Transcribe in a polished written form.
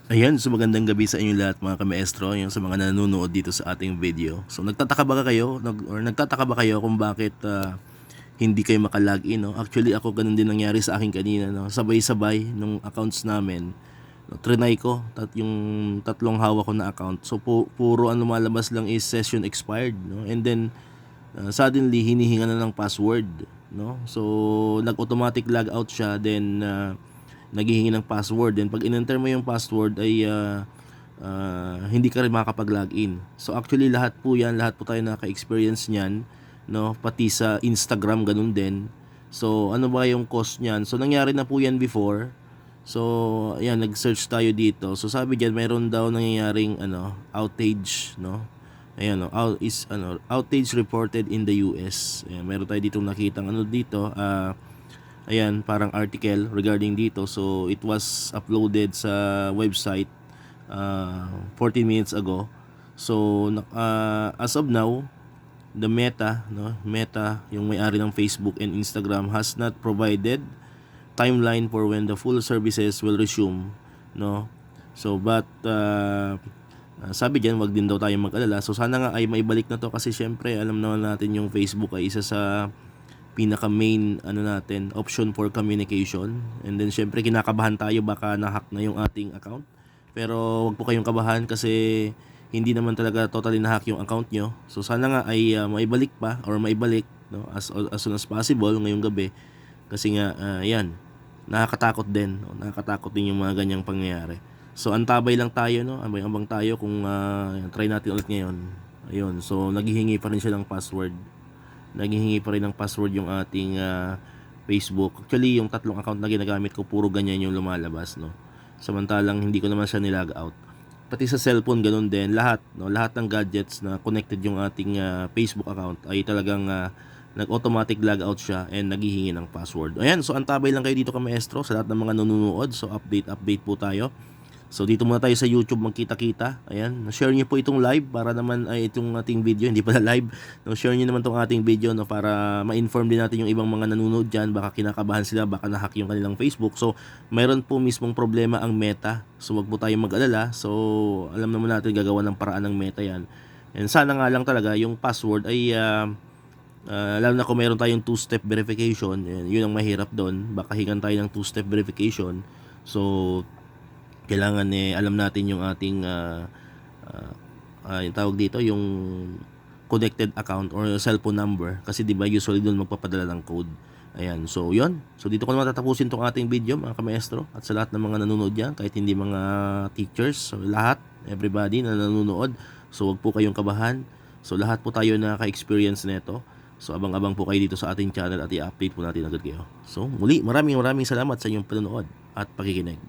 Ayan, so magandang gabi sa inyo lahat mga kamaestro, yung sa mga nanonood dito sa ating video. So nagtataka ba kayo, nagtataka ba kayo kung bakit hindi kayo makalogin, no? Actually ako ganun din nangyari sa akin kanina, no? Sabay-sabay nung accounts namin. No, trinay ko yung tatlong hawak ko na account. So puro ang lumalabas lang is session expired, no? And then suddenly hinihinga na ng password, no? So nag-automatic log out siya, then naghihingi ng password, then pag in-enter mo yung password ay hindi ka rin makakapag-login. So actually lahat po yan, lahat po tayo naka-experience niyan, no? Pati sa Instagram ganun din. So ano ba yung cause niyan? So nangyari na po yan before. So ayan, nag-search tayo dito. So sabi diyan mayroon daw nangyayaring outage, no? Ayan, no, outage reported in the US. Ayan, meron tayo ditong nakitang dito, ayan, parang article regarding dito. So it was uploaded sa website 14 minutes ago. So as of now, the Meta, no, Meta, yung may-ari ng Facebook and Instagram, has not provided timeline for when the full services will resume, no. So but sabi diyan, wag din daw tayong mag-alala. So sana nga ay maibalik na to, kasi syempre alam naman natin yung Facebook ay isa sa pinaka main natin, option for communication. And then syempre kinakabahan tayo, baka na-hack na yung ating account. Pero wag po kayong kabahan, kasi hindi naman talaga totally na-hack yung account nyo. So sana nga ay maibalik pa, or maibalik, no, as soon as possible ngayong gabi. Kasi nga yan, nakakatakot din, no? Nakakatakot din yung mga ganyang pangyayari. So antabay lang tayo, no, abang tayo kung try natin ulit ngayon. Ayun, so naghihingi pa rin siya ng password. Naghihingi pa rin ng password yung ating Facebook. Actually, yung tatlong account na ginagamit ko, puro ganyan yung lumalabas, no. Samantalang hindi ko naman siya nilog out. Pati sa cellphone ganun din, lahat, no, lahat ng gadgets na connected yung ating Facebook account ay talagang nag-automatic log out siya and naghihingi ng password. Ayan, so antabay lang kayo dito ka maestro, sa lahat ng mga nanonood. So update po tayo. So dito muna tayo sa YouTube magkita-kita. Ayan, share niyo po itong live para naman ay itong ating video, hindi pala live. No, share niyo naman itong ating video, no, para ma-inform din natin yung ibang mga nanonood diyan, baka kinakabahan sila, baka na-hack yung kanilang Facebook. So mayroon po mismong problema ang Meta. So wag po tayong mag-alala. So alam naman natin gagawa ng paraan ng Meta 'yan. And sana nga lang talaga yung password ay lalo na kung mayroon tayong two-step verification, yun ang mahirap doon. Baka hingan tayo ng two-step verification. So kailangan alam natin yung ating yung tawag dito, yung connected account or cellphone number, kasi 'di ba usually doon magpapadala ng code. Ayan, so yun. So dito ko naman tatapusin tong ating video mga kamaestro, at sa lahat ng mga nanonood diyan, kahit hindi mga teachers, so lahat, everybody na nanonood, so wag po kayong kabahan. So lahat po tayo na ka-experience nito. So abang-abang po kayo dito sa ating channel at i-update po natin agad kayo. So muli, maraming salamat sa inyong panonood at pakikinig.